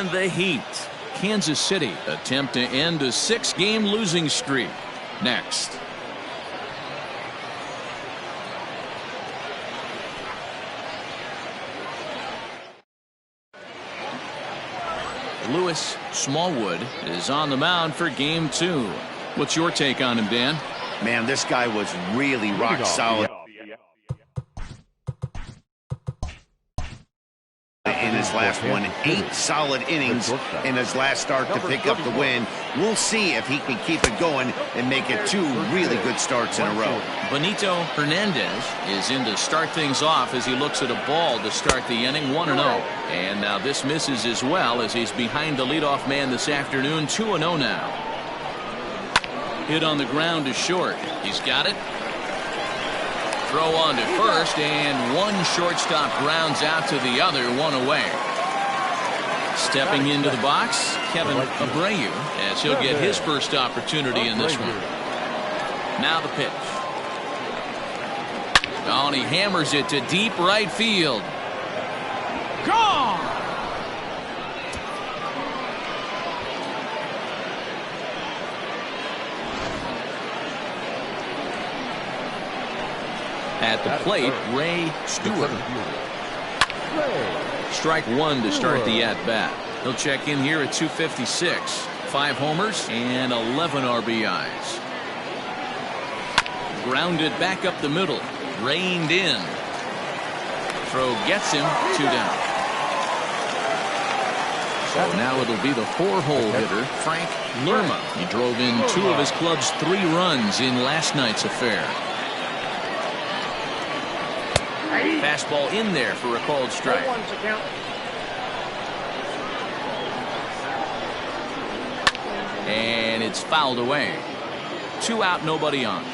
And the Heat. Kansas City attempt to end a 6-game losing streak. Next. Lewis Smallwood is on the mound for game 2. What's your take on him, Dan? Man, this guy was really rock solid in his last one. 8 solid innings in his last start to pick up the win. We'll see if he can keep it going and make it 2 really good starts in a row. Benito Hernandez is in to start things off as he looks at a ball to start the inning. 1-0. And now this misses as well as he's behind the leadoff man this afternoon. 2-0 now. Hit on the ground to short. He's got it. Throw on to first, and one shortstop grounds out to the other, 1 away. Stepping into the box, Kevin Abreu, as he'll get his first opportunity in this one. Now the pitch. Oh, and he hammers it to deep right field. Gone! At the plate, Ray Stewart. Strike 1 to start the at-bat. He'll check in here at 256. 5 homers and 11 RBIs. Grounded back up the middle. Reined in. Throw gets him. 2 down. So now it'll be the 4-hole hitter, Frank Lerma. He drove in 2 of his club's 3 runs in last night's affair. Fastball in there for a called strike. And it's fouled away. 2 out, nobody on.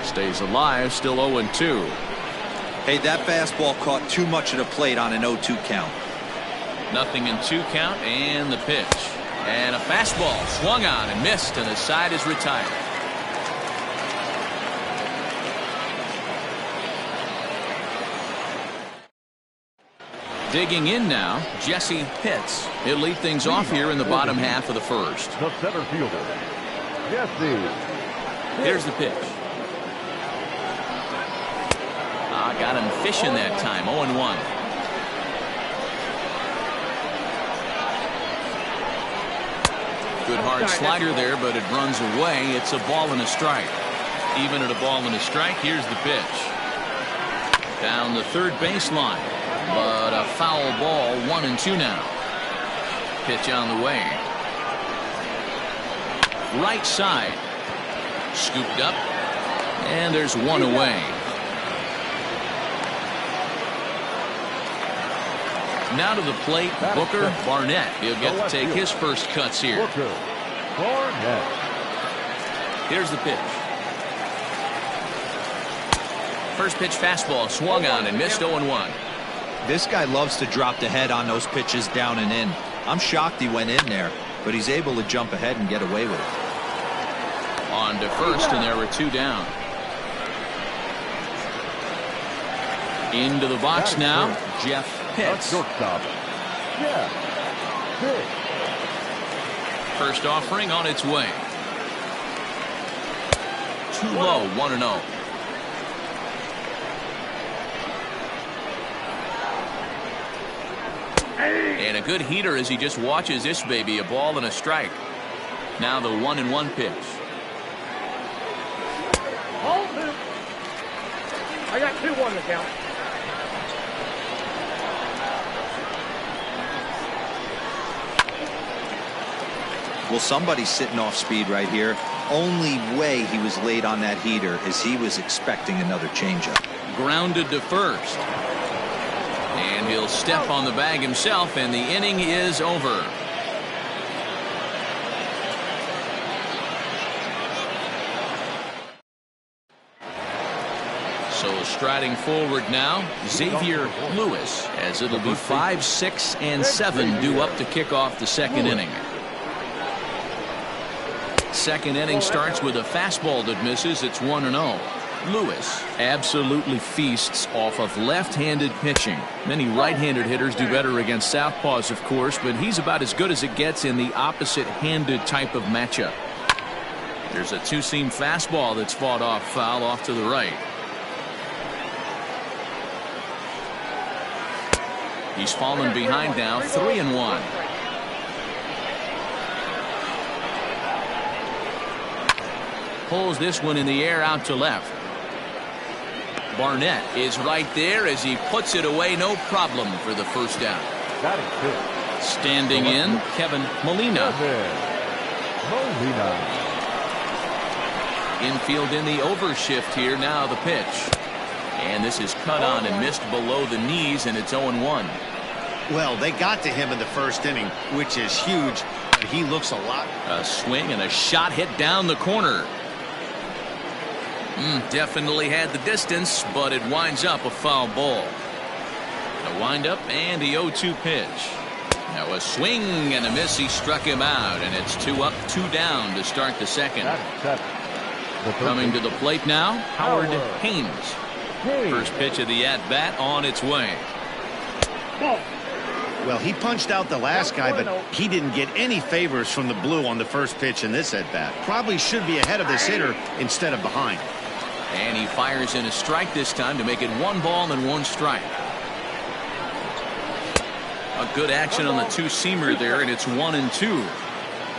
Stays alive, still 0-2. Hey, that fastball caught too much of the plate on an 0-2 count. Nothing in 2 count, and the pitch. And a fastball swung on and missed, and the side is retired. Digging in now, Jesse Pitts. He'll lead things off here in the bottom half of the first. The center fielder, Jesse. Here's the pitch. Got him fishing that time. 0-1. Good hard slider there, but it runs away. It's a ball and a strike. Even at a ball and a strike, here's the pitch. Down the third baseline. But a foul ball, 1-2 now. Pitch on the way. Right side. Scooped up. And there's 1 away. Now to the plate, Booker Barnett. He'll get to take his first cuts here. Booker Barnett. Here's the pitch. First pitch fastball swung on and missed. 0-1. This guy loves to drop the head on those pitches down and in. I'm shocked he went in there, but he's able to jump ahead and get away with it. On to first, and there were 2 down. Into the box now, Jeff Pitts. First offering on its way. Too low, 1-0. And a good heater as he just watches this baby. A ball and a strike. Now the 1-1 pitch. I got 2-1 to count. Well, somebody's sitting off speed right here. Only way he was late on that heater is he was expecting another changeup. Grounded to first. And he'll step on the bag himself, and the inning is over. So striding forward now, Xavier Lewis, as it'll be 5, 6, and 7 due up to kick off the second inning. Second inning starts with a fastball that misses. It's 1-0. Lewis absolutely feasts off of left-handed pitching. Many right-handed hitters do better against southpaws, of course, but he's about as good as it gets in the opposite-handed type of matchup. There's a two-seam fastball that's fought off foul off to the right. He's fallen behind now, 3-1. Pulls this one in the air out to left. Barnett is right there as he puts it away, no problem for the first down. Standing in, Kevin Molina. Infield in the overshift here. Now the pitch. And this is cut on and missed below the knees, and it's 0-1. Well, they got to him in the first inning, which is huge, but he looks a lot. A swing and a shot hit down the corner. Definitely had the distance, but it winds up a foul ball. A windup and the 0-2 pitch. Now a swing and a miss. He struck him out, and it's 2 up, 2 down to start the second. Coming to the plate now, Howard Haynes. First pitch of the at-bat on its way. Well, he punched out the last guy, but he didn't get any favors from the blue on the first pitch in this at-bat. Probably should be ahead of this hitter instead of behind. And he fires in a strike this time to make it 1 ball and 1 strike. A good action on the two-seamer there, and it's 1-2.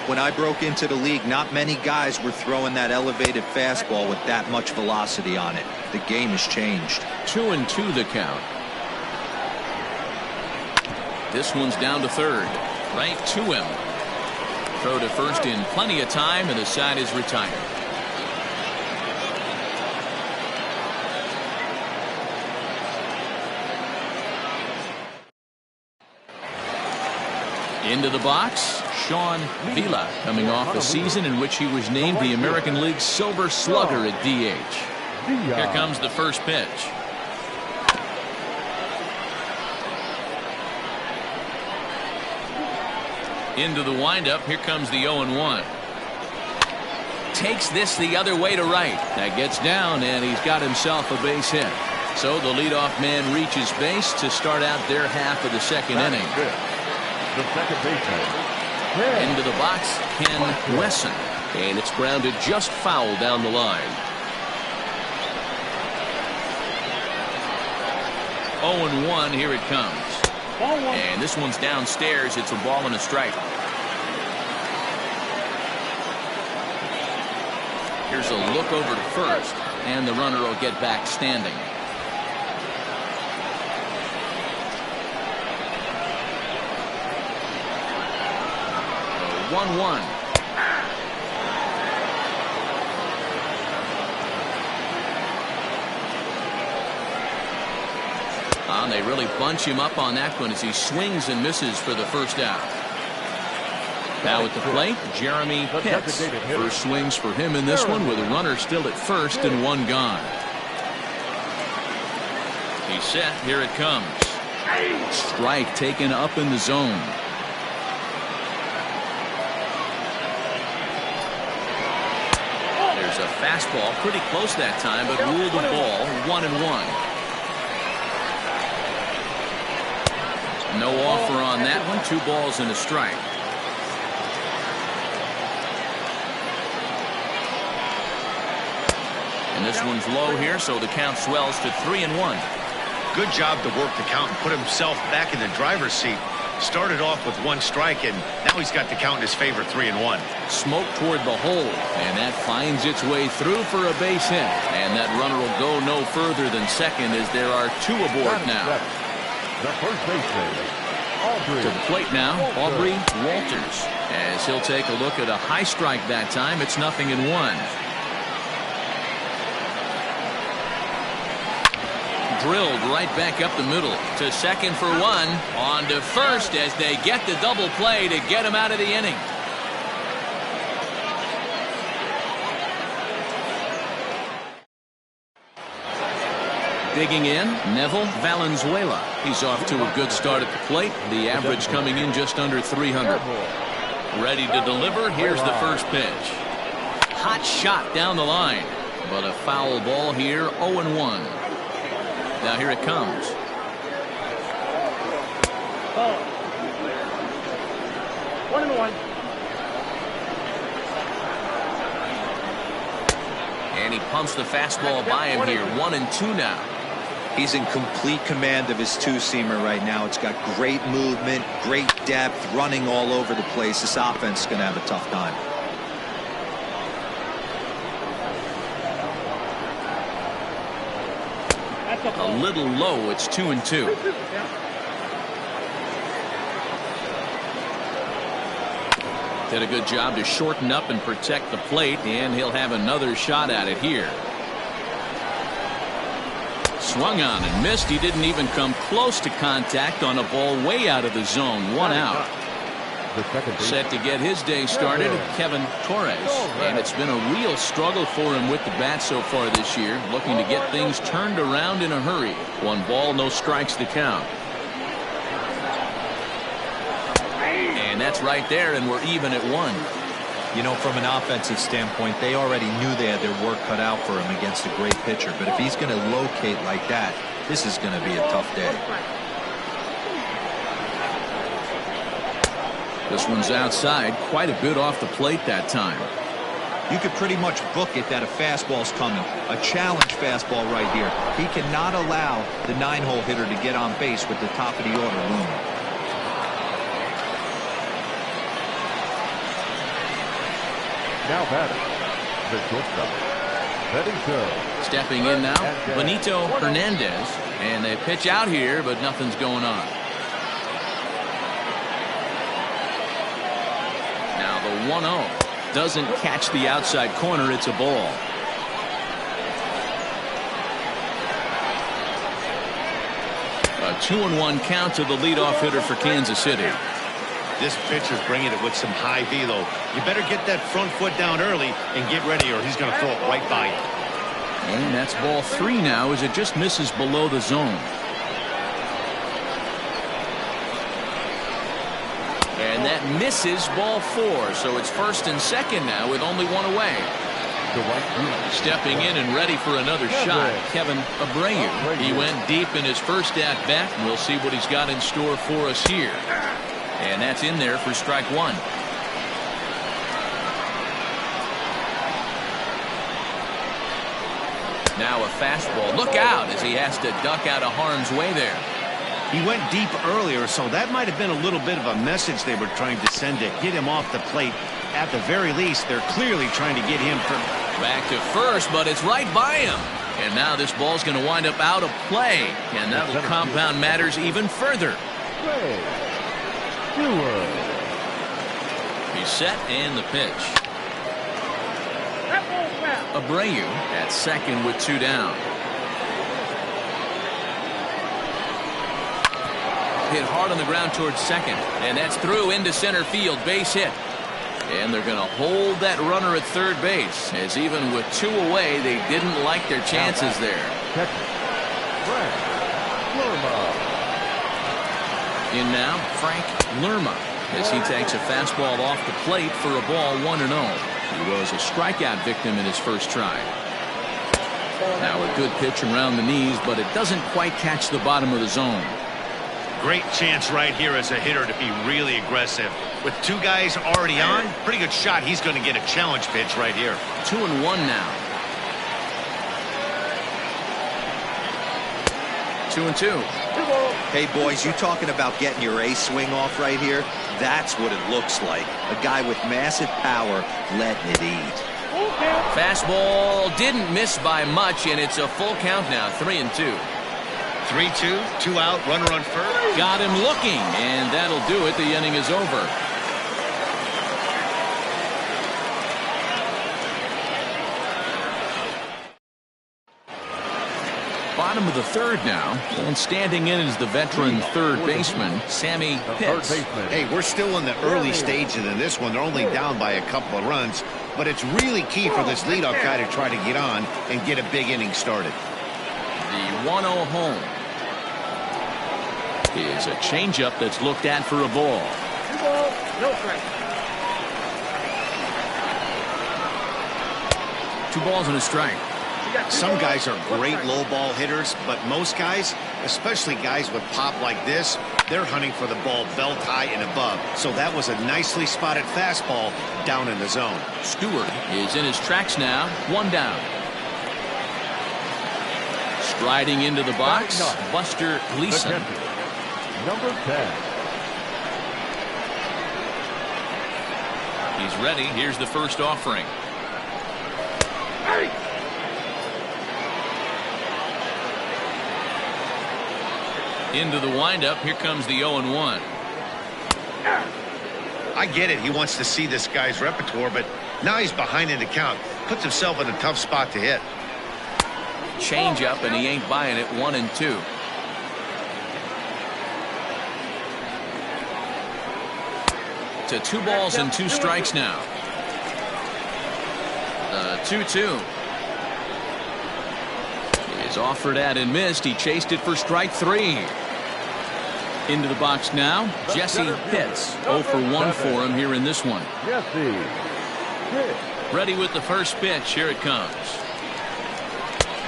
When I broke into the league, not many guys were throwing that elevated fastball with that much velocity on it. The game has changed. 2-2 the count. This one's down to third. Right to him. Throw to first in plenty of time, and the side is retired. Into the box, Sean Vila, coming off a season in which he was named the American League Silver Slugger at DH. Here comes the first pitch. Into the windup. Here comes the 0-1. Takes this the other way to right. That gets down, and he's got himself a base hit. So the leadoff man reaches base to start out their half of the second inning. The second baseman. Into the box, Ken Wesson. And it's grounded just foul down the line. 0-1, here it comes. And this one's downstairs. It's a ball and a strike. Here's a look over to first, and the runner will get back standing. So 1-1. And they really bunch him up on that one as he swings and misses for the first out. Now at the plate, Jeremy Pitts. First swings for him in this one with a runner still at first and 1 gone. He's set. Here it comes. Strike taken up in the zone. There's a fastball pretty close that time, but ruled the ball 1-1. No offer on that one. 2 balls and a strike. And this one's low here, so the count swells to 3-1. Good job to work the count and put himself back in the driver's seat. Started off with 1 strike, and now he's got the count in his favor, 3-1. Smoke toward the hole, and that finds its way through for a base hit. And that runner will go no further than second as there are 2 aboard now. The first baseman, Aubrey. To the plate now, Aubrey Walters, as he'll take a look at a high strike that time. It's 0-1. Drilled right back up the middle to second for 1. On to first as they get the double play to get him out of the inning. Digging in, Neville Valenzuela. He's off to a good start at the plate. The average coming in just under 300. Ready to deliver. Here's the first pitch. Hot shot down the line. But a foul ball here, 0-1. Now here it comes. Ball. 1-1. And he pumps the fastball by him here. 1-2 now. He's in complete command of his two-seamer right now. It's got great movement, great depth, running all over the place. This offense is going to have a tough time. A little low. It's 2-2. Did a good job to shorten up and protect the plate, and he'll have another shot at it here. Swung on and missed. He didn't even come close to contact on a ball way out of the zone. 1 out. Set to get his day started, Kevin Torres. And it's been a real struggle for him with the bat so far this year, looking to get things turned around in a hurry. 1 ball, no strikes to count. And that's right there, and we're even at 1. You know, from an offensive standpoint, they already knew they had their work cut out for him against a great pitcher. But if he's going to locate like that, this is going to be a tough day. This one's outside, quite a bit off the plate that time. You could pretty much book it that a fastball's coming. A challenge fastball right here. He cannot allow the 9-hole hitter to get on base with the top of the order looming. Now batting, the shortstop. Heading to. Stepping in now, Benito Hernandez. And they pitch out here, but nothing's going on. Now the 1-0 doesn't catch the outside corner. It's a ball. A 2-1 count to the leadoff hitter for Kansas City. This pitcher's bringing it with some high velo. You better get that front foot down early and get ready, or he's going to throw it right by you. And that's ball 3 now, as it just misses below the zone. And that misses ball 4, so it's 1st and 2nd now with only 1 away. Stepping in and ready for another shot, Kevin Abreu. He went deep in his first at bat, and we'll see what he's got in store for us here. And that's in there for strike 1. Now a fastball. Look out as he has to duck out of harm's way there. He went deep earlier, so that might have been a little bit of a message they were trying to send to get him off the plate. At the very least, they're clearly trying to get him back to first, but it's right by him. And now this ball's going to wind up out of play, and that'll compound matters even further. He's set, and the pitch. Abreu at second with 2 down. Hit hard on the ground towards second, and that's through into center field. Base hit. And they're going to hold that runner at third base, as even with 2 away, they didn't like their chances there. In now, Frank Lerma, as he takes a fastball off the plate for a ball 1-0. He was a strikeout victim in his first try. Now a good pitch around the knees, but it doesn't quite catch the bottom of the zone. great chance right here as a hitter to be really aggressive. With 2 guys already on, pretty good shot. He's going to get a challenge pitch right here. 2-1 now. 2-2. Hey, boys, you talking about getting your ace swing off right here? That's what it looks like. A guy with massive power letting it eat. Fastball didn't miss by much, and it's a full count now. 3-2. 3-2, 2 out, runner on first. Got him looking, and that'll do it. The inning is over. Bottom of the third now, and standing in is the veteran third baseman, Sammy Pitts. Hey, we're still in the early stages of this one. They're only down by a couple of runs, but it's really key for this leadoff guy to try to get on and get a big inning started. The 1-0 home is a changeup that's looked at for a ball. 2 balls, no strike. 2 balls and a strike. Some guys are great low ball hitters, but most guys, especially guys with pop like this, they're hunting for the ball belt high and above. So that was a nicely spotted fastball down in the zone. Stewart is in his tracks now. 1 down. Striding into the box, Buster Gleason. Number 10. He's ready. Here's the first offering. Into the windup. Here comes the 0-1. I get it. He wants to see this guy's repertoire, but now he's behind in the count. Puts himself in a tough spot to hit. Change up, and he ain't buying it. 1-2. To 2 balls and 2 strikes now. 2-2 is offered at and missed. He chased it for strike 3. Into the box now, Jesse Pitts. 0 for 1 for him here in this one. Jesse Pitts. Ready with the first pitch. Here it comes.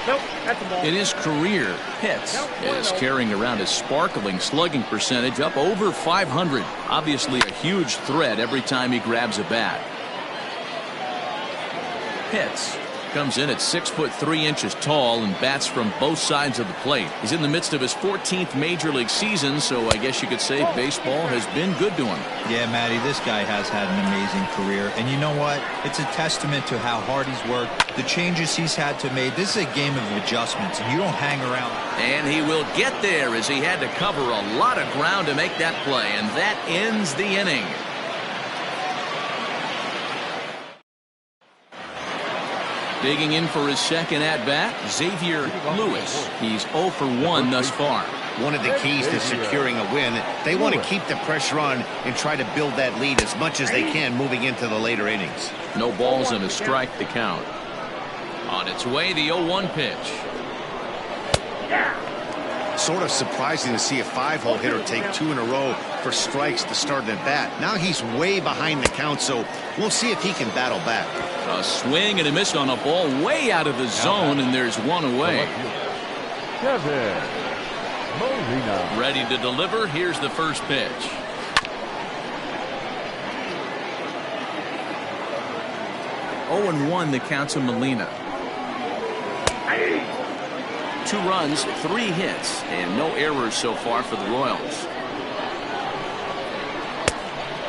Nope, that's a ball. In his career, Pitts is carrying around a sparkling slugging percentage up over 500. Obviously a huge threat every time he grabs a bat. Pitts comes in at 6'3" tall and bats from both sides of the plate. He's in the midst of his 14th major league season, so I guess you could say baseball has been good to him. Yeah, Matty, this guy has had an amazing career. And you know what? It's a testament to how hard he's worked, the changes he's had to make. This is a game of adjustments, and you don't hang around. And he will get there as he had to cover a lot of ground to make that play, and that ends the inning. Digging in for his second at-bat, Xavier Lewis. He's 0 for 1 thus far. One of the keys to securing a win, they want to keep the pressure on and try to build that lead as much as they can moving into the later innings. No balls and a strike to count. On its way, the 0-1 pitch. Sort of surprising to see a 5-hole hitter take 2 in a row for strikes to start an at-bat. Now he's way behind the count, so we'll see if he can battle back. A swing and a miss on a ball way out of the zone, and there's 1 away. Kevin Molina. Ready to deliver. Here's the first pitch. Oh and 1 the count to Molina. 2 runs, 3 hits, and no errors so far for the Royals.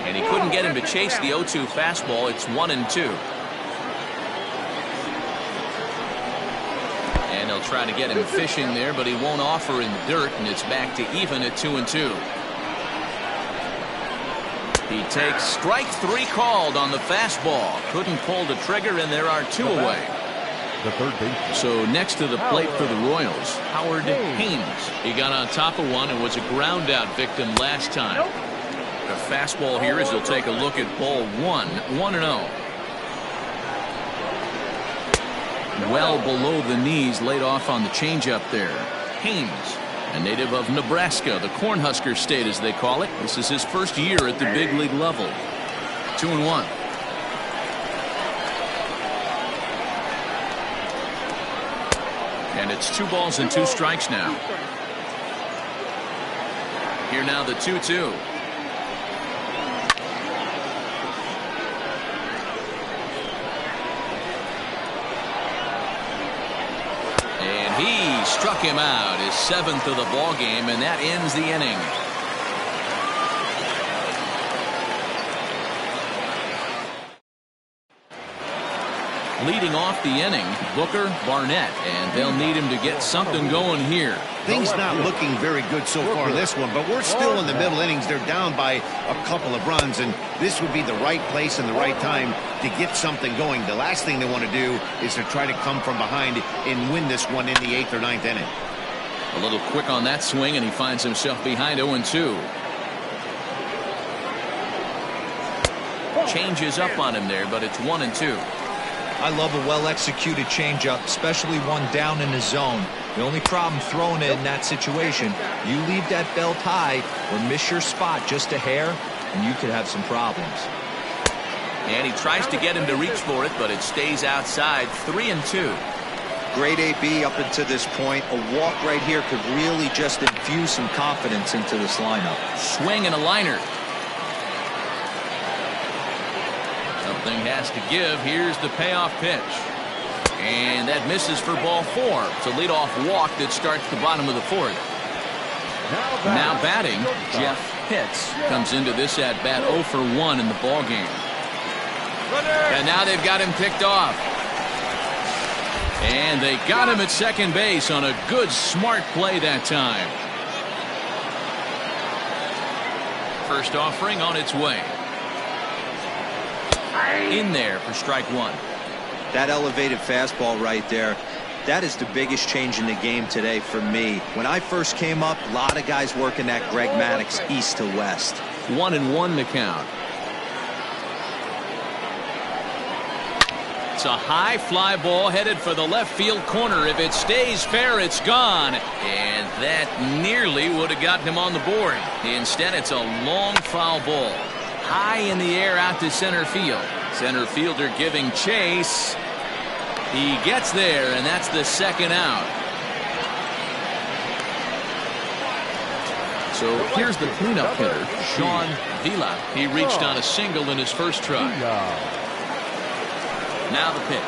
And he couldn't get him to chase the 0-2 fastball. It's 1-2. And they'll try to get him fishing there, but he won't offer in the dirt, and it's back to even at 2-2. He takes strike 3 called on the fastball. Couldn't pull the trigger, and there are 2 away. The third baseman. So next to the plate for the Royals, Howard Haynes. He got on top of one and was a ground out victim last time. The fastball here as he'll take a look at ball 1. 1-0. Well below the knees, laid off on the changeup there. Haynes, a native of Nebraska, the Cornhusker State as they call it. This is his first year at the big league level. 2-1. And it's 2 balls and 2 strikes now. Here now the 2-2. And he struck him out, his 7th of the ball game, and that ends the inning. Leading off the inning, Booker, Barnett, and they'll need him to get something going here. Things not looking very good so far in this one, but we're still in the middle innings. They're down by a couple of runs, and this would be the right place and the right time to get something going. The last thing they want to do is to try to come from behind and win this one in the 8th or 9th inning. A little quick on that swing, and he finds himself behind 0-2. Changes up on him there, but it's 1-2. I love a well-executed changeup, especially one down in the zone. The only problem throwing it in that situation, you leave that belt high or miss your spot just a hair, and you could have some problems. And he tries to get him to reach for it, but it stays outside. 3-2. Great AB up until this point. A walk right here could really just infuse some confidence into this lineup. Swing and a liner. Something has to give. Here's the payoff pitch. And that misses for ball 4. It's a leadoff walk that starts the bottom of the 4th. Now batting, Jeff Pitts comes into this at bat 0 for 1 in the ball game. And now they've got him picked off. And they got him at second base on a good, smart play that time. First offering on its way. In there for strike 1. That elevated fastball right there, that is the biggest change in the game today for me. When I first came up, a lot of guys working that Greg Maddux east to west. 1-1 the count. It's a high fly ball headed for the left field corner. If it stays fair, it's gone. And that nearly would have gotten him on the board. Instead, it's a long foul ball. High in the air out to center field. Center fielder giving chase. He gets there, and that's the second out. So here's the cleanup hitter, Sean Vila. He reached on a single in his first try. Now the pitch.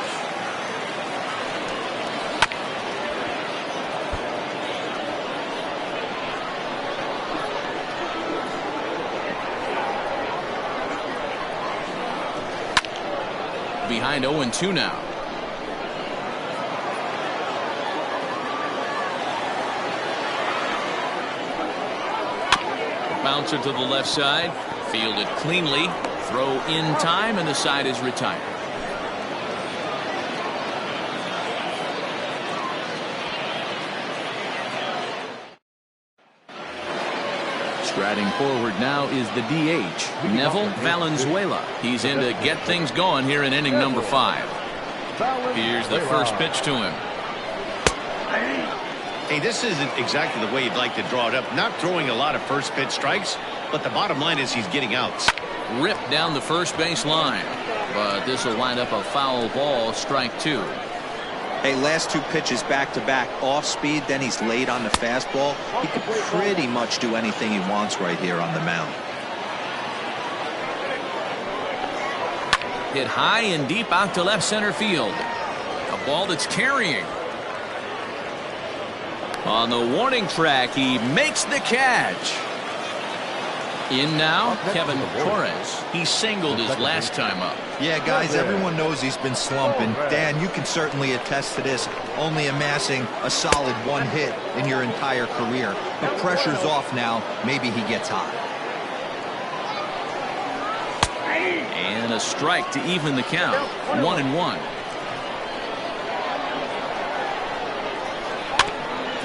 Behind 0-2 now. Bouncer to the left side. Fielded cleanly. Throw in time, and the side is retired. Striding forward now is the DH, Neville Valenzuela. He's in to get things going here in inning number 5. Here's the first pitch to him. Hey, this isn't exactly the way you'd like to draw it up. Not throwing a lot of first pitch strikes, but the bottom line is he's getting outs. Ripped down the first base line, but this will wind up a foul ball, strike 2. Hey, last 2 pitches back-to-back, off speed, then he's late on the fastball. He could pretty much do anything he wants right here on the mound. Hit high and deep out to left center field. A ball that's carrying. On the warning track, he makes the catch. In now, Kevin Torres. He singled his last time up. Yeah, guys, everyone knows he's been slumping. Dan, you can certainly attest to this, only amassing a solid 1 hit in your entire career. The pressure's off now. Maybe he gets hot. And a strike to even the count. 1-1.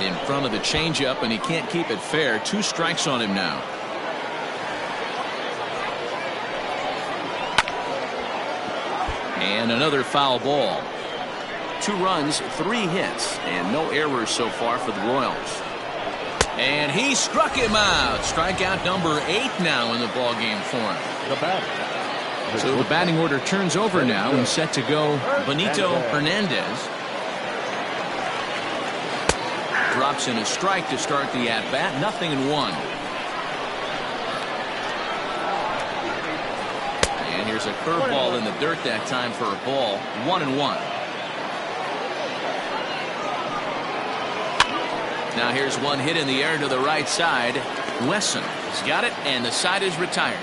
In front of the changeup, and he can't keep it fair. 2 strikes on him now. And another foul ball. 2 runs, 3 hits, and no errors so far for the Royals. And he struck him out. Strikeout number 8 now in the ball game for him. So the batting order turns over now and set to go Benito Hernandez. Drops in a strike to start the at-bat. 0-1. And here's a curveball in the dirt that time for a ball. 1-1. Now here's one hit in the air to the right side. Wesson has got it, and the side is retired.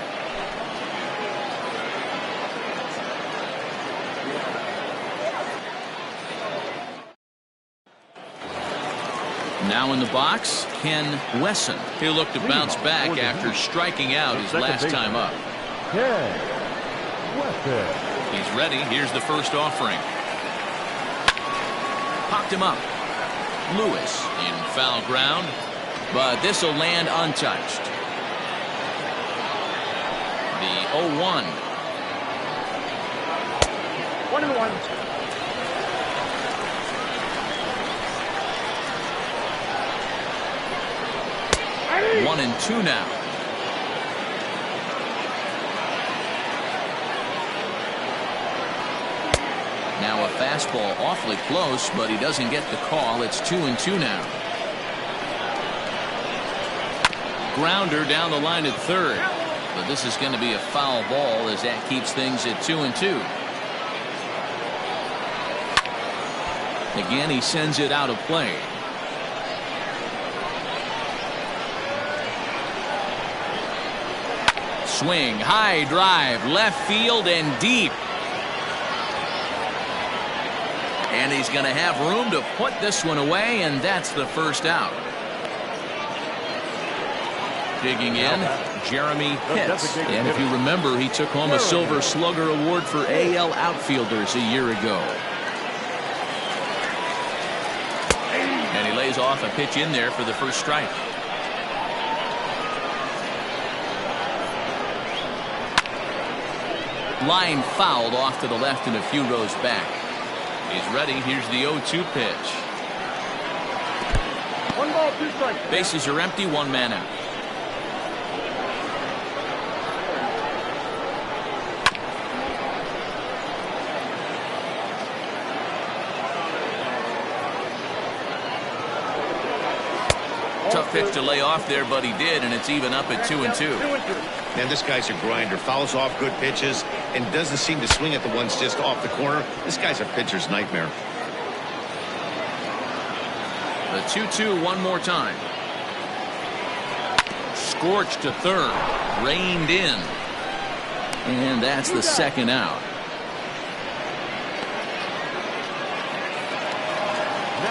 Now in the box, Ken Wesson. He'll look to bounce back after striking out his last time up. He's ready. Here's the first offering. Popped him up. Lewis in foul ground, but this will land untouched. The 0-1. 1-1. 1-2 now. Now a fastball awfully close, but he doesn't get the call. It's 2-2 now. Grounder down the line at third, but this is going to be a foul ball as that keeps things at 2-2. Again, he sends it out of play. Swing, high drive, left field and deep. And he's going to have room to put this one away, and that's the first out. Digging in, Jeremy Pitts. And if you remember, he took home a Silver Slugger Award for AL outfielders a year ago. And he lays off a pitch in there for the first strike. Line fouled off to the left and a few rows back. He's ready. Here's the 0-2 pitch. 1 ball, 2 strikes. Bases are empty, 1 man out. Tough pitch to lay off there, but he did, and it's even up at 2-2. Man, this guy's a grinder. Fouls off good pitches and doesn't seem to swing at the ones just off the corner. This guy's a pitcher's nightmare. The 2-2 one more time. Scorched to third. Reined in. And that's the second out.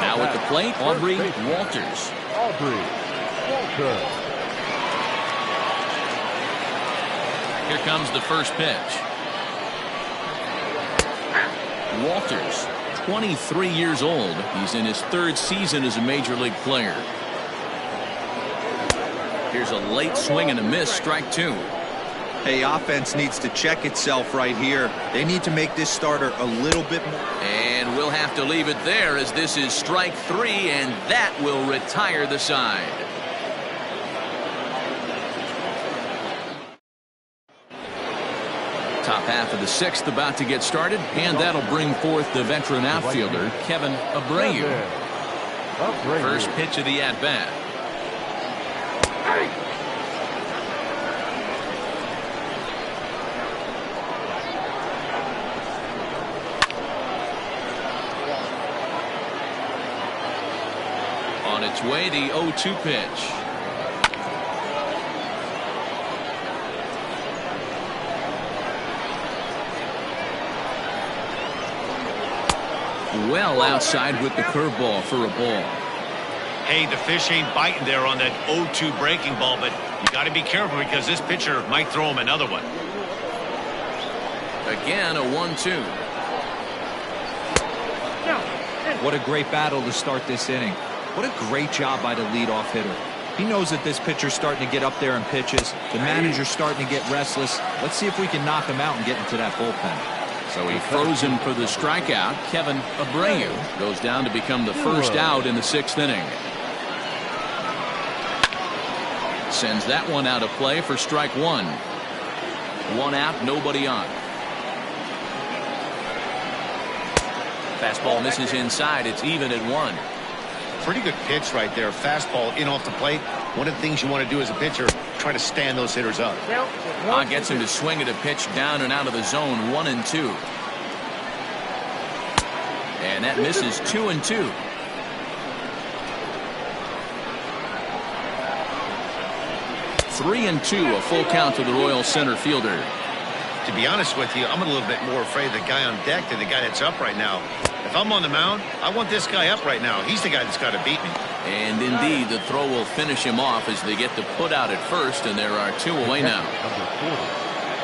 Now at the plate, Aubrey Walters. Aubrey Walters. Here comes the first pitch. Walters, 23 years old. He's in his 3rd season as a major league player. Here's a late swing and a miss, strike 2. Hey, offense needs to check itself right here. They need to make this starter a little bit more. And we'll have to leave it there as this is strike 3, and that will retire the side. Top half of the 6th about to get started, and that'll bring forth the veteran outfielder, Kevin Abreu. First pitch of the at-bat. On its way, the 0-2 pitch. Well outside with the curveball for a ball. Hey, the fish ain't biting there on that 0-2 breaking ball, but you got to be careful because this pitcher might throw him another one. Again, a 1-2. What a great battle to start this inning. What a great job by the leadoff hitter. He knows that this pitcher's starting to get up there in pitches. The manager's starting to get restless. Let's see if we can knock him out and get into that bullpen. So he froze him for the strikeout. Kevin Abreu goes down to become the first out in the 6th inning. Sends that one out of play for strike 1. 1 out, nobody on. Fastball misses inside. It's even at 1. Pretty good pitch right there. Fastball in off the plate. One of the things you want to do as a pitcher, try to stand those hitters up. Gets him to swing at a pitch down and out of the zone. 1-2. And that misses 2-2. Three and 2, a full count to the Royals center fielder. To be honest with you, I'm a little bit more afraid of the guy on deck than the guy that's up right now. If I'm on the mound, I want this guy up right now. He's the guy that's got to beat me. And indeed, the throw will finish him off as they get the put out at first, and there are 2 away now.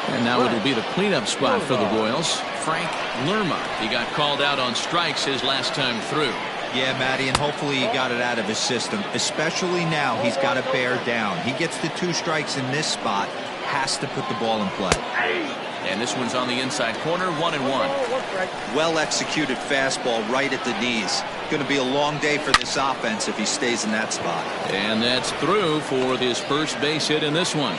And now it'll be the cleanup spot for the Royals. Frank Lerma. He got called out on strikes his last time through. Yeah, Matty, and hopefully he got it out of his system. Especially now, he's got to bear down. He gets the 2 strikes in this spot, has to put the ball in play. And this one's on the inside corner, 1-1. Well executed fastball right at the knees. Going to be a long day for this offense if he stays in that spot. And that's through for his first base hit in this one.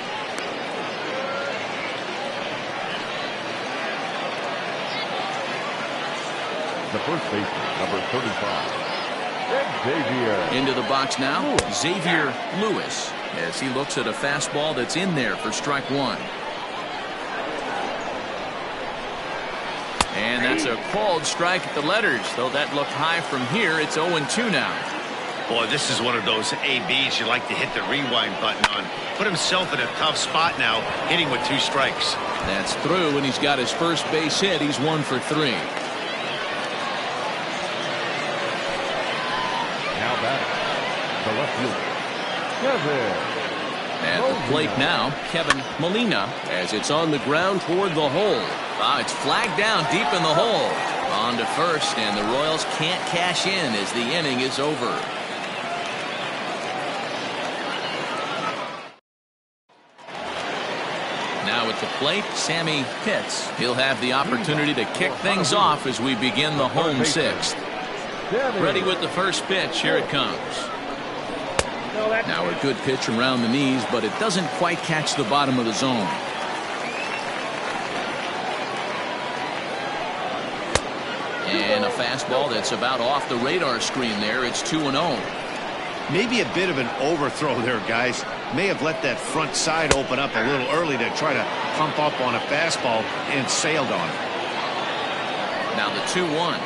The first baseman, number 35, Xavier. Into the box now, Xavier Lewis, as he looks at a fastball that's in there for strike one. And that's a called strike at the letters, though that looked high from here. It's 0-2 now. Boy, this is one of those ABs you like to hit the rewind button on. Put himself in a tough spot now, hitting with 2 strikes. That's through, and he's got his first base hit. He's 1 for 3. Now batting, the left fielder, Kevin. At the plate now, Kevin Molina, as it's on the ground toward the hole. It's flagged down deep in the hole. On to first, and the Royals can't cash in as the inning is over. Now at the plate, Sammy Pitts. He'll have the opportunity to kick things off as we begin the home sixth. Ready with the first pitch. Here it comes. Now a good pitch around the knees, but it doesn't quite catch the bottom of the zone. And a fastball that's about off the radar screen there. It's 2-0. Maybe a bit of an overthrow there, guys. May have let that front side open up a little early to try to pump up on a fastball and sailed on it. Now the 2-1.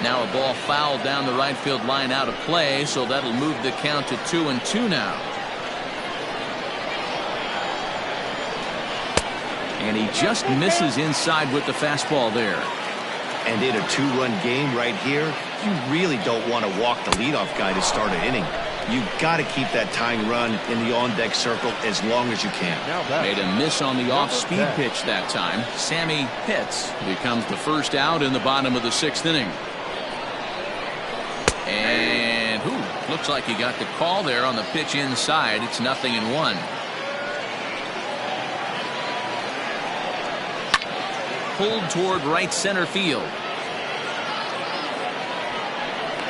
Now a ball fouled down the right field line out of play, so that'll move the count to 2-2 now. And he just misses inside with the fastball there. And in a 2-run game right here, you really don't want to walk the leadoff guy to start an inning. You've got to keep that tying run in the on-deck circle as long as you can. Made a miss on the off-speed pitch that time. Sammy Pitts becomes the first out in the bottom of the 6th inning. And looks like he got the call there on the pitch inside. It's 0-1. Pulled toward right center field.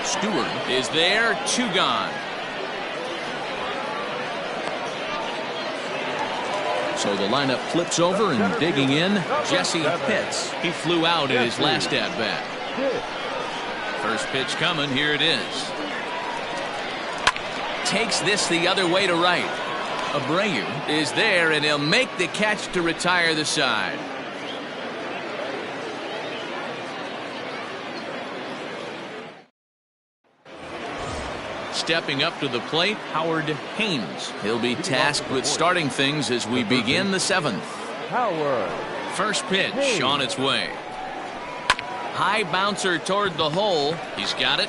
Stewart is there. 2 gone. So the lineup flips over, and digging in, Jesse Pitts. He flew out in his last at-bat. First pitch coming. Here it is. Takes this the other way to right. Abreu is there, and he'll make the catch to retire the side. Stepping up to the plate, Howard Haynes. He'll be tasked with starting things as we begin the 7th. Howard. First pitch on its way. High bouncer toward the hole. He's got it.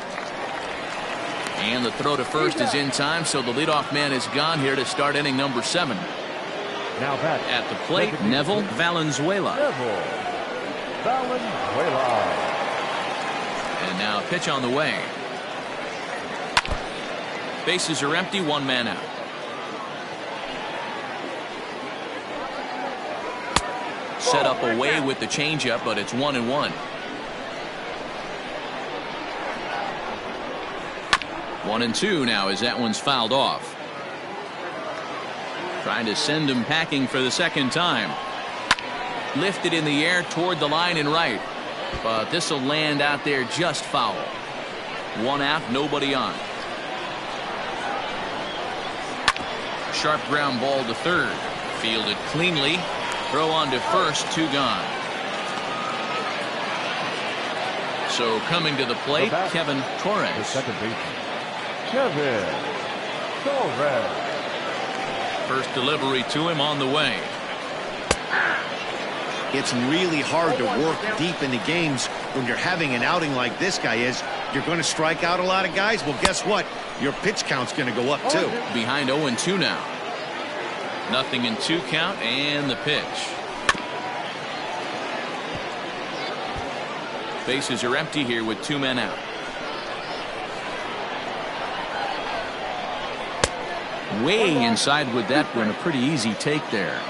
And the throw to first is in time, so the leadoff man is gone here to start inning number 7. Now back at the plate, Neville Valenzuela. And now a pitch on the way. Bases are empty, 1 man out. Set up away with the changeup, but it's 1-1. 1-2 now as that one's fouled off. Trying to send him packing for the second time. Lifted in the air toward the line and right. But this will land out there just foul. 1 out, nobody on. Sharp ground ball to third. Fielded cleanly. Throw on to first, 2 gone. So coming to the plate, Kevin Torres. The second baseman, Kevin Torres. First delivery to him on the way. It's really hard to work deep into games when you're having an outing like this guy is. You're going to strike out a lot of guys. Well, guess what? Your pitch count's going to go up too. Behind 0-2 now. 0-2 count and the pitch. Bases are empty here with 2 men out. Way inside with that one. A pretty easy take there.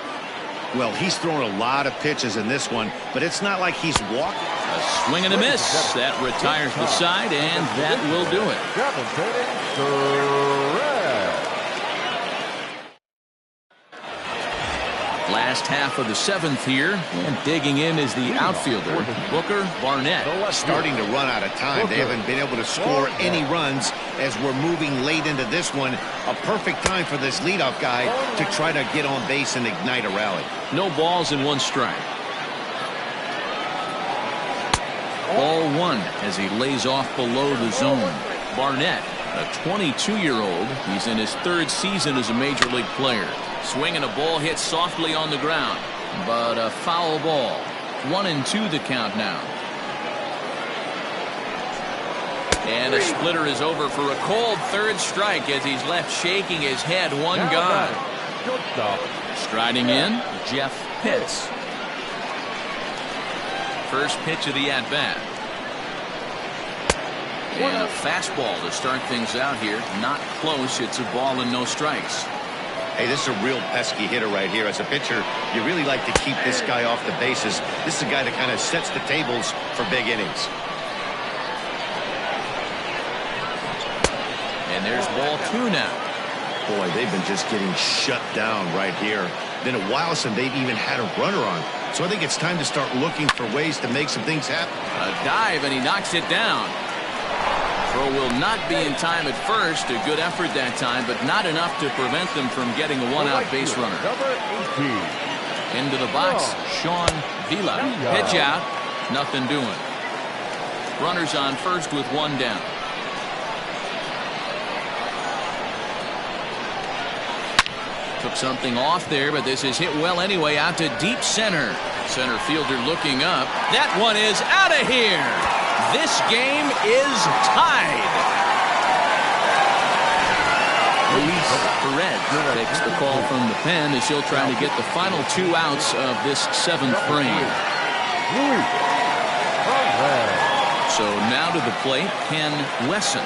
Well, he's thrown a lot of pitches in this one, but it's not like he's walking. A swing and a miss. That retires the side, and that will do it. Last half of the 7th here, and digging in is the outfielder, Booker Barnett. Starting to run out of time. They haven't been able to score any runs as we're moving late into this one. A perfect time for this leadoff guy to try to get on base and ignite a rally. No balls and 1 strike. Ball 1 as he lays off below the zone. Barnett, a 22-year-old. He's in his 3rd season as a major league player. Swinging a ball hit softly on the ground, but a foul ball. 1-2 the count now. And a splitter is over for a cold 3rd strike as he's left shaking his head. 1 gone. Striding in, Jeff Pitts. First pitch of the at-bat. And a fastball to start things out here. Not close. It's a ball and no strikes. Hey, this is a real pesky hitter right here. As a pitcher, you really like to keep this guy off the bases. This is a guy that kind of sets the tables for big innings. And there's ball 2 now. Boy, they've been just getting shut down right here. Been a while since they've even had a runner on. So I think it's time to start looking for ways to make some things happen. A dive, and he knocks it down. Throw will not be in time at first. A good effort that time, but not enough to prevent them from getting a 1-out base runner. Into the box, Sean Vila. Pitch out, nothing doing. Runners on first with 1 down. Took something off there, but this is hit well anyway, out to deep center. Center fielder looking up. That one is out of here. This game is tied. Luis Perez takes the call from the pen as he'll try to get the final 2 outs of this 7th frame. So now to the plate, Ken Wesson.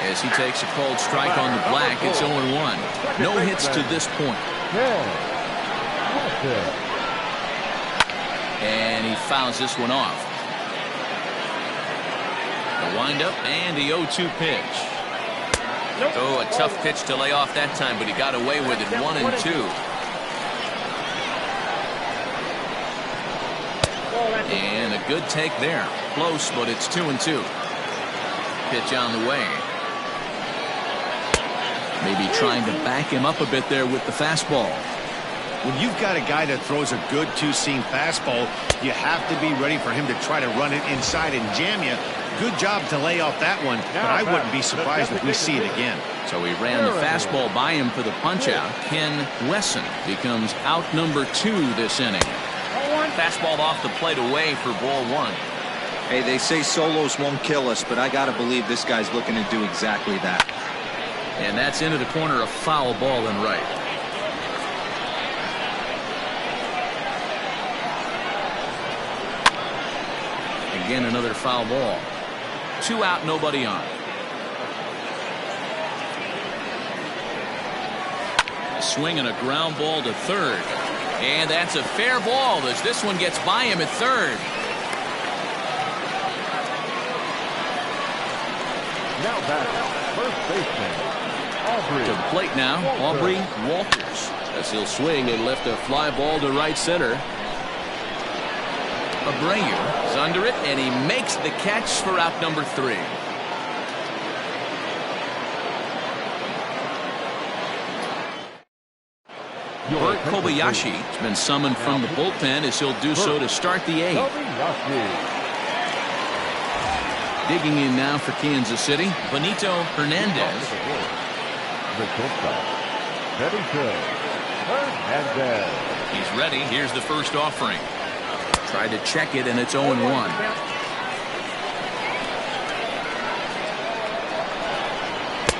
As he takes a cold strike on the black, it's 0-1. No hits to this point. And he fouls this one off. The windup and the 0-2 pitch. Oh, a tough pitch to lay off that time, but he got away with it. 1-2. And a good take there. Close, but it's 2-2. Pitch on the way. Maybe trying to back him up a bit there with the fastball. When you've got a guy that throws a good 2-seam fastball, you have to be ready for him to try to run it inside and jam you. Good job to lay off that one, but I wouldn't be surprised if we see it again. So he ran the fastball by him for the punch-out. Ken Wesson becomes out number 2 this inning. Fastball off the plate away for ball 1. Hey, they say solos won't kill us, but I got to believe this guy's looking to do exactly that. And that's into the corner, a foul ball and right. Again, another foul ball. 2 out, nobody on. A swing and a ground ball to third. And that's a fair ball as this one gets by him at third. Now back, first baseman. To the plate now, Aubrey Walters, as he'll swing and lift a fly ball to right center. Abreu is under it, and he makes the catch for out number 3. Bert Kobayashi has been summoned from the bullpen as he'll do so to start the 8th. Digging in now for Kansas City, Benito Hernandez. He's ready. Here's the first offering. Tried to check it, and it's 0-1.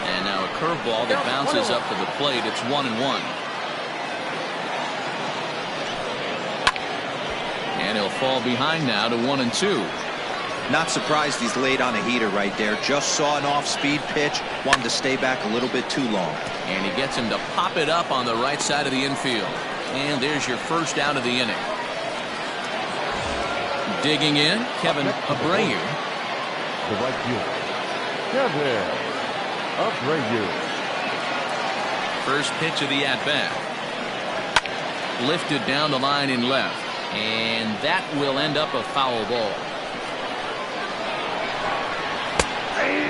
And now a curveball that bounces up to the plate. It's 1-1. And he'll fall behind now to 1-2. Not surprised he's laid on a heater right there. Just saw an off-speed pitch. Wanted to stay back a little bit too long. And he gets him to pop it up on the right side of the infield. And there's your first out of the inning. Digging in, Kevin Abreu. The right fielder, Kevin Abreu. First pitch of the at-bat. lifted down the line in left. And that will end up a foul ball.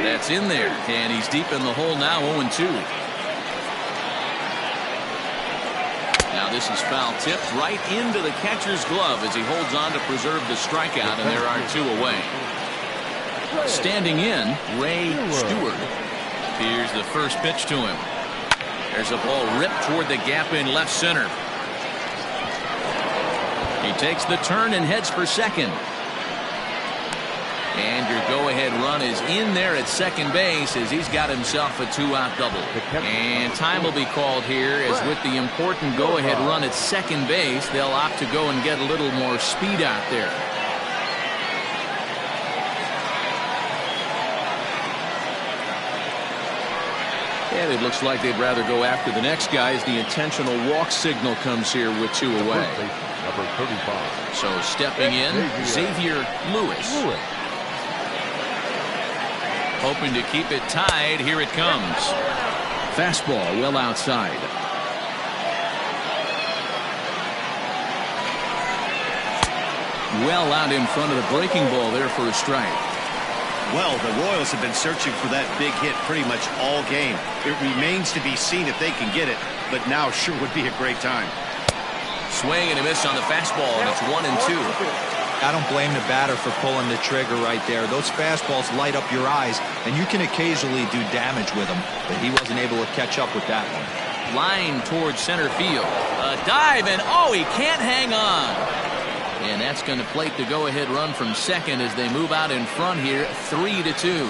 That's in there, and he's deep in the hole now, 0-2. Now this is foul tipped right into the catcher's glove as he holds on to preserve the strikeout, and there are 2 away. Standing in, Ray Stewart. Here's the first pitch to him. There's a ball ripped toward the gap in left center. He takes the turn and heads for second. And your go-ahead run is in there at second base as he's got himself a 2-out double. And time will be called here as with the important go-ahead run at second base, they'll opt to go and get a little more speed out there. And it looks like they'd rather go after the next guy as the intentional walk signal comes here with 2 away. Number 35. So stepping in, Xavier Lewis. Hoping to keep it tied. Here it comes. Fastball well outside. Well out in front of the breaking ball there for a strike. Well, the Royals have been searching for that big hit pretty much all game. It remains to be seen if they can get it, but now sure would be a great time. Swing and a miss on the fastball, and it's 1-2. I don't blame the batter for pulling the trigger right there. Those fastballs light up your eyes, and you can occasionally do damage with them, but he wasn't able to catch up with that one. Line towards center field. A dive, and oh, he can't hang on. And that's going to plate the go-ahead run from second as they move out in front here, 3-2.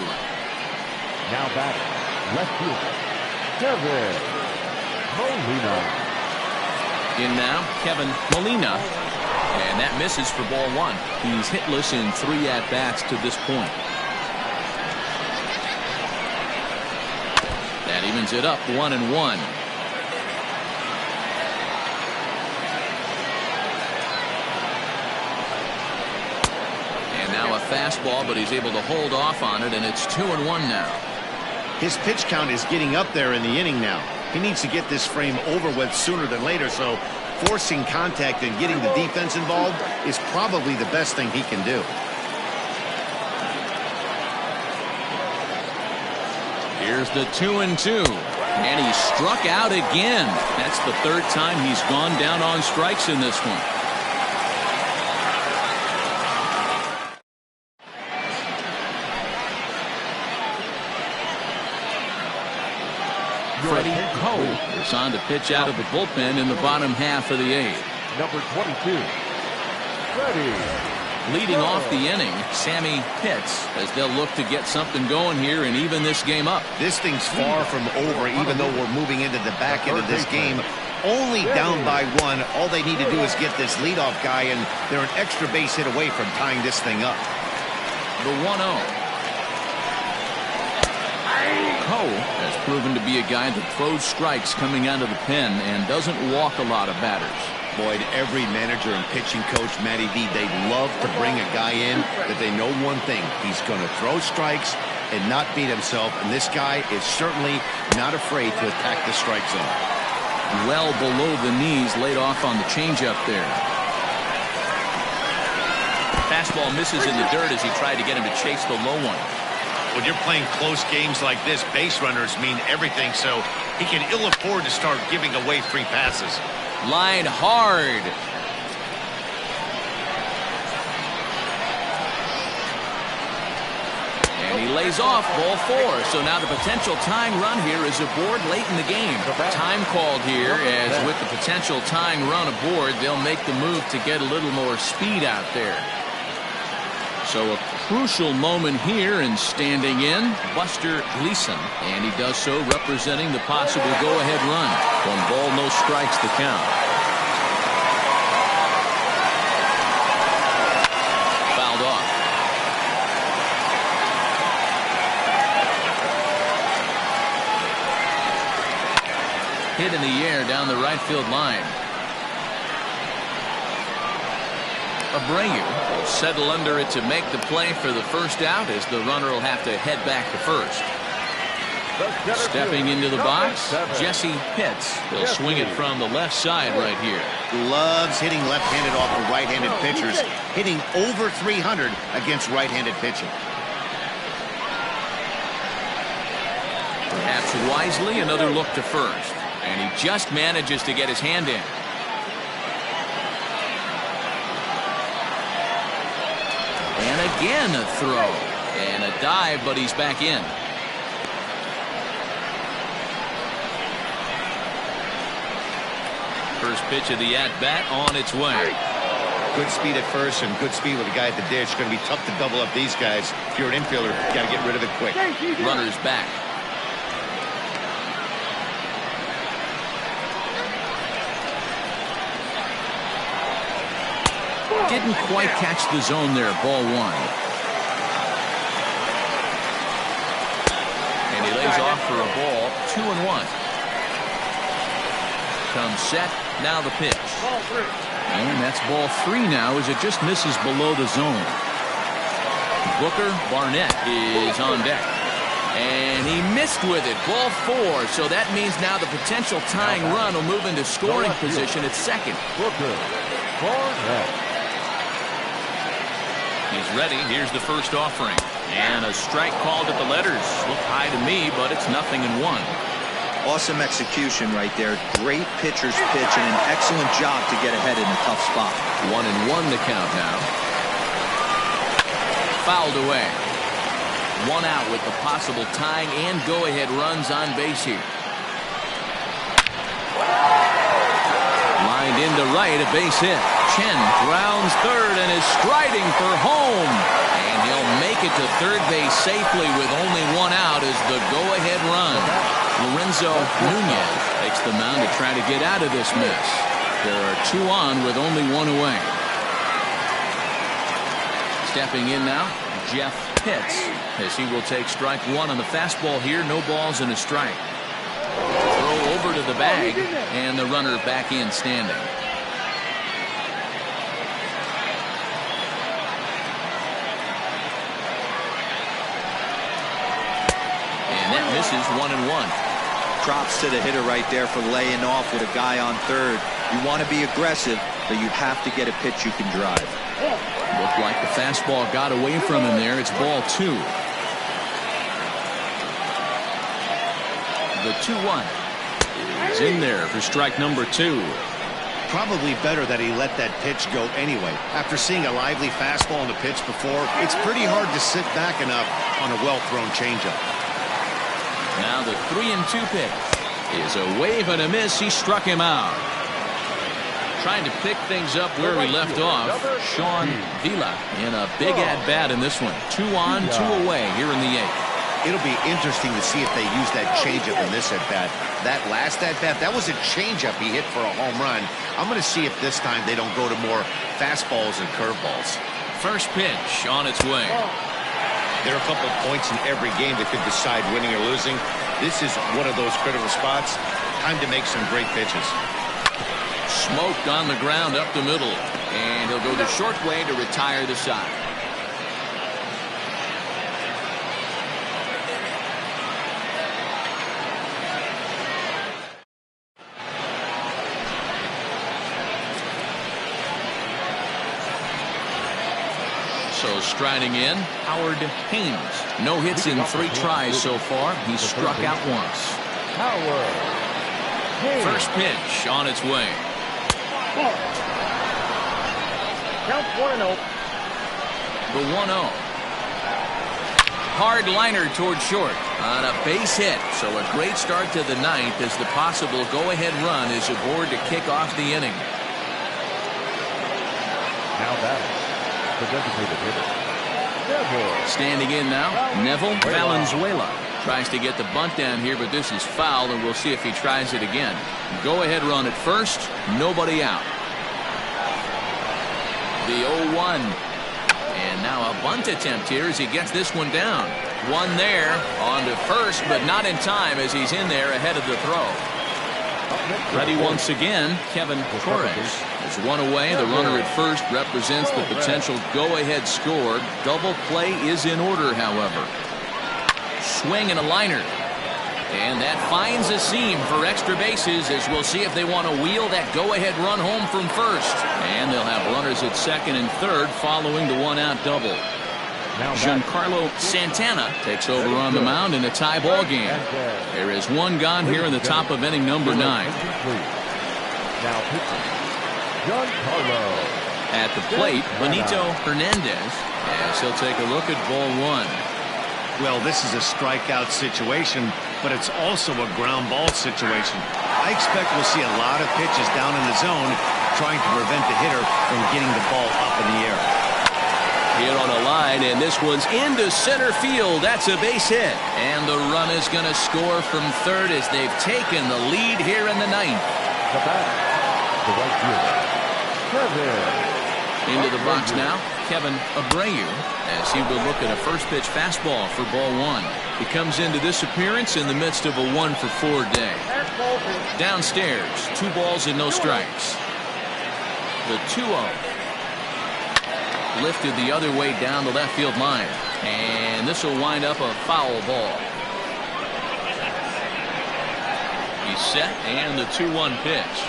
Now batting, left fielder, Kevin Molina. In now, Kevin Molina. And that misses for ball 1. He's hitless in 3 at-bats to this point. That evens it up 1-1. And now a fastball, but he's able to hold off on it, and it's 2-1 now. His pitch count is getting up there in the inning now. He needs to get this frame over with sooner than later, so forcing contact and getting the defense involved is probably the best thing he can do. Here's the 2-2. And he struck out again. That's the 3rd time he's gone down on strikes in this one. Freddie Cole is on to pitch out of the bullpen in the bottom half of the 8th. Number 22, Freddie. Leading off the inning, Sammy Pitts, as they'll look to get something going here and even this game up. This thing's far from over, even though we're moving into the back end of this game. Only down by 1. All they need to do is get this leadoff guy, and they're an extra base hit away from tying this thing up. The 1-0. Cole has proven to be a guy that throws strikes coming out of the pen and doesn't walk a lot of batters. Boyd, every manager and pitching coach, Matty V, they love to bring a guy in that they know one thing. He's going to throw strikes and not beat himself, and this guy is certainly not afraid to attack the strike zone. Well below the knees, laid off on the changeup there. Fastball misses in the dirt as he tried to get him to chase the low one. When you're playing close games like this, base runners mean everything, so he can ill afford to start giving away free passes. Line hard. And he lays off ball 4. So now the potential tying run here is aboard late in the game. Time called here, as with the potential tying run aboard, they'll make the move to get a little more speed out there. So a crucial moment here, and standing in, Buster Gleason. And he does so representing the possible go-ahead run. 1 ball, no strikes to count. Fouled off. Hit in the air down the right field line. Abreu will settle under it to make the play for the first out, as the runner will have to head back to first. Stepping into the box, Jesse Pitts. He'll swing it from the left side right here. Loves hitting left-handed off of right-handed pitchers, hitting over 300 against right-handed pitching. Perhaps wisely, another look to first. And he just manages to get his hand in. And again a throw. And a dive, but he's back in. First pitch of the at-bat on its way. Good speed at first and good speed with the guy at the ditch. It's going to be tough to double up these guys. If you're an infielder, you got to get rid of it quick. Runner's back. Didn't quite catch the zone there. Ball one. And he lays off for a ball. 2-1. Comes set. Now the pitch. And that's ball three now as it just misses below the zone. Booker Barnett is on deck. And he missed with it. Ball four. So that means now the potential tying run will move into scoring position at second. Booker Barnett. He's ready. Here's the first offering. And a strike called at the letters. Looked high to me, but it's 0-1. Awesome execution right there. Great pitcher's pitch and an excellent job to get ahead in a tough spot. 1-1 the count now. Fouled away. One out with the possible tying and go-ahead runs on base here. Lined into right, a base hit. Chen grounds third and is striding for home. And he'll make it to third base safely with only one out as the go-ahead run. Lorenzo Nunez takes the mound to try to get out of this mess. There are two on with only one away. Stepping in now, Jeff Pitts, as he will take strike one on the fastball here. No balls and a strike. Throw over to the bag, and the runner back in standing. And that misses 1-1. Props to the hitter right there for laying off with a guy on third. You want to be aggressive, but you have to get a pitch you can drive. Looked like the fastball got away from him there. It's ball two. The 2-1 is in there for strike number two. Probably better that he let that pitch go anyway. After seeing a lively fastball on the pitch before, it's pretty hard to sit back enough on a well-thrown changeup. Now the 3-2 pitch is a wave and a miss. He struck him out. Trying to pick things up where we left off. Sean Vila in a big at-bat in this one. 2 on, 2 away here in the 8th. It'll be interesting to see if they use that changeup in this at-bat. That last at-bat, that was a changeup he hit for a home run. I'm going to see if this time they don't go to more fastballs and curveballs. First pitch on its way. There are a couple of points in every game that could decide winning or losing. This is one of those critical spots. Time to make some great pitches. Smoked on the ground up the middle. And he'll go the short way to retire the side. So striding in, Howard Haynes. No hits in 3 tries so far. He's struck out once. Howard Haynes. First pitch on its way. Count 1-0. The 1-0. Hard liner toward short on a base hit. So a great start to the 9th as the possible go-ahead run is aboard to kick off the inning. Now batting, the designated hitter, Neville. Standing in now, Neville Valenzuela. Tries to get the bunt down here, but this is foul, and we'll see if he tries it again. Go-ahead run at first, nobody out. The 0-1. And now a bunt attempt here as he gets this one down. One there, on to first, but not in time as he's in there ahead of the throw. Ready once again, Kevin Torres. There's one away. The runner at first represents the potential go-ahead score. Double play is in order, however. Swing and a liner. And that finds a seam for extra bases, as we'll see if they want to wheel that go-ahead run home from first. And they'll have runners at second and third following the one-out double. Giancarlo Santana takes over on the mound in a tie ball game. There is one gone here in the top of inning number 9. Now pitching, Giancarlo. At the plate, Benito Hernandez, as he'll take a look at ball 1. Well, this is a strikeout situation, but it's also a ground ball situation. I expect we'll see a lot of pitches down in the zone trying to prevent the hitter from getting the ball up in the air. Hit on a line, and this one's into center field. That's a base hit. And the run is going to score from third as they've taken the lead here in the 9th. The batter, the right fielder, Kevin. Into the box now, Kevin Abreu, as he will look at a first pitch fastball for ball 1. He comes into this appearance in the midst of a 1-for-4 day. Downstairs, 2 balls and no strikes. The 2-0. Lifted the other way down the left field line. And this will wind up a foul ball. He's set, and the 2-1 pitch.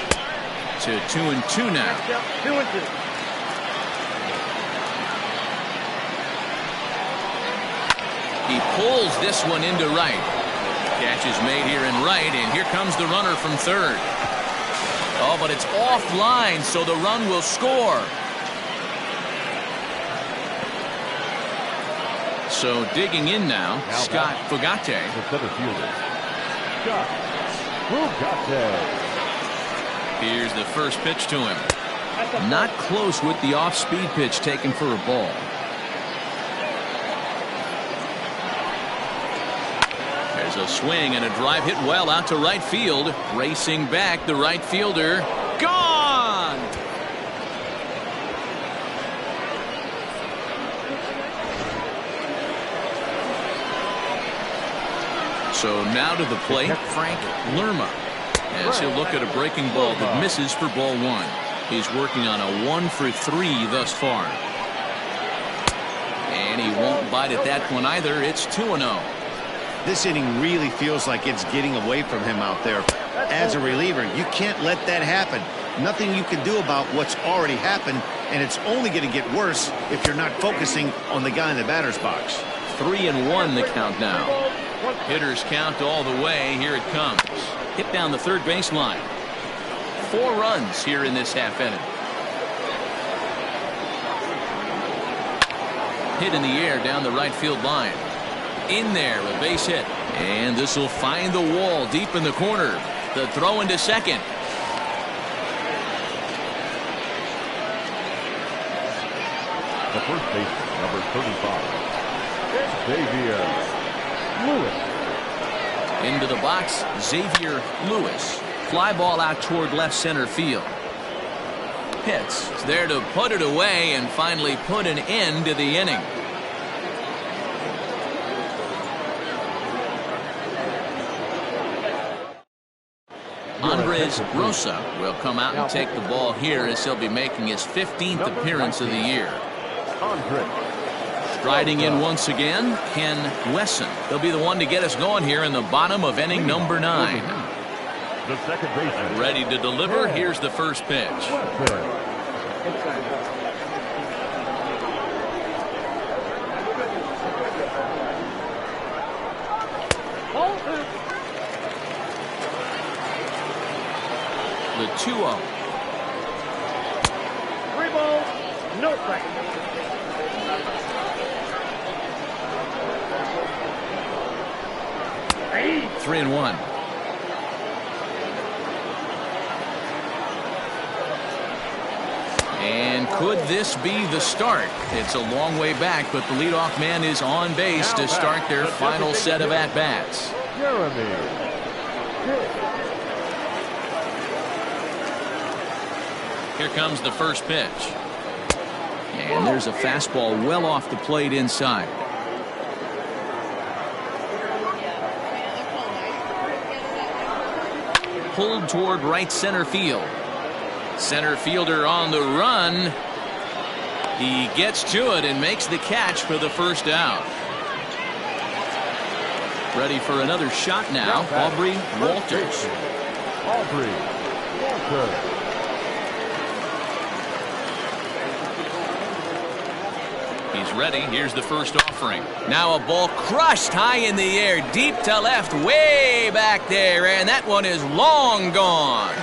To 2-2 now. 2-2. He pulls this one into right. Catch is made here in right, and here comes the runner from third. Oh, but it's offline, so the run will score. So digging in now Scott Fugate. The center fielder, Scott Fugate. Here's the first pitch to him. Not close with the off-speed pitch taken for a ball. There's a swing and a drive hit well out to right field. Racing back, the right fielder. Gone! So now to the plate, Frank Lerma, as he'll look at a breaking ball that misses for ball 1. He's working on a 1-for-3 thus far. And he won't bite at that one either. It's 2-0. This inning really feels like it's getting away from him out there. As a reliever, you can't let that happen. Nothing you can do about what's already happened, and it's only going to get worse if you're not focusing on the guy in the batter's box. 3-1 the count now. Hitters count all the way. Here it comes. Hit down the third baseline. 4 runs here in this half inning. Hit in the air down the right field line. In there, a base hit. And this will find the wall deep in the corner. The throw into second. The first baseman, number 35, Xavier Lewis. Into the box, Xavier Lewis. Fly ball out toward left center field. Pitts is there to put it away and finally put an end to the inning. Andres Rosa will come out and take the ball here as he'll be making his 15th appearance of the year. Striding in once again, Ken Wesson. He'll be the one to get us going here in the bottom of inning number 9. The second baseman. Ready to deliver. Here's the first pitch. The 2-0. 3 balls, no strikes. 3-1. And could this be the start? It's a long way back, but the leadoff man is on base to start their final set of at-bats. Jeremy. Here comes the first pitch. And there's a fastball well off the plate inside. Pulled toward right center field. Center fielder on the run. He gets to it and makes the catch for the first out. Ready for another shot now. Aubrey Walters. Aubrey Walters. He's ready. Here's the first offering. Now a ball crushed high in the air, deep to left, way back there, and that one is long gone.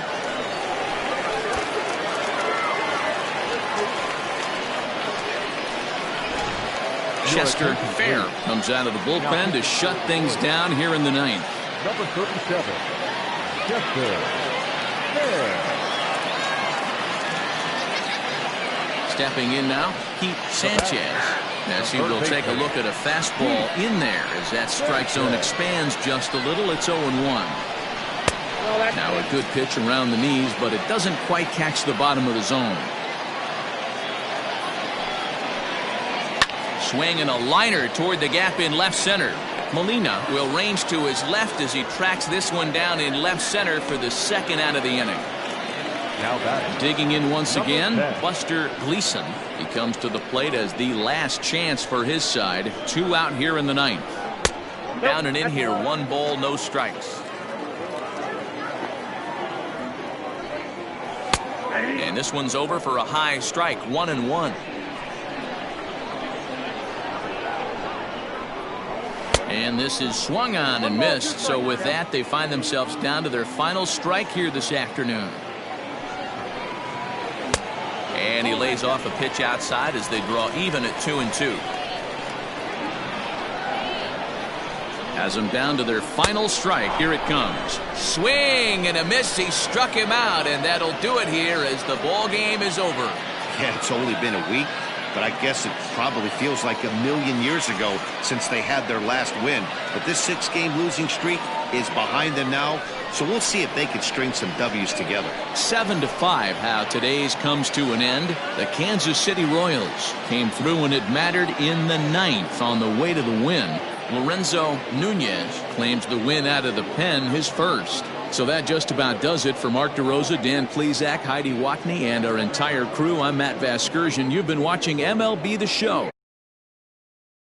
Chester Fair comes out of the bullpen to shut things down here in the ninth. Number 37, Chester Fair. Stepping in now, Pete Sanchez, as he will take a look at a fastball in there as that strike zone expands just a little. It's 0-1. Now a good pitch around the knees, but it doesn't quite catch the bottom of the zone. Swing and a liner toward the gap in left center. Molina will range to his left as he tracks this one down in left center for the second out of the inning. Now batting. Digging in once again, 10. Buster Gleason. He comes to the plate as the last chance for his side. 2 out here in the ninth. Down and in here, 1 ball, no strikes. And this one's over for a high strike, 1-1. And this is swung on and missed. So with that, they find themselves down to their final strike here this afternoon. And he lays off a pitch outside as they draw even at 2-2. Has them down to their final strike. Here it comes. Swing and a miss. He struck him out, and that'll do it here as the ball game is over. Yeah, it's only been a week, but I guess it probably feels like a million years ago since they had their last win. But this 6-game losing streak is behind them now, so we'll see if they can string some W's together. 7-5 how today's comes to an end. The Kansas City Royals came through when it mattered in the ninth on the way to the win. Lorenzo Nunez claims the win out of the pen, his first. So that just about does it for Mark DeRosa, Dan Plesac, Heidi Watney, and our entire crew. I'm Matt Vasgersian. You've been watching MLB The Show.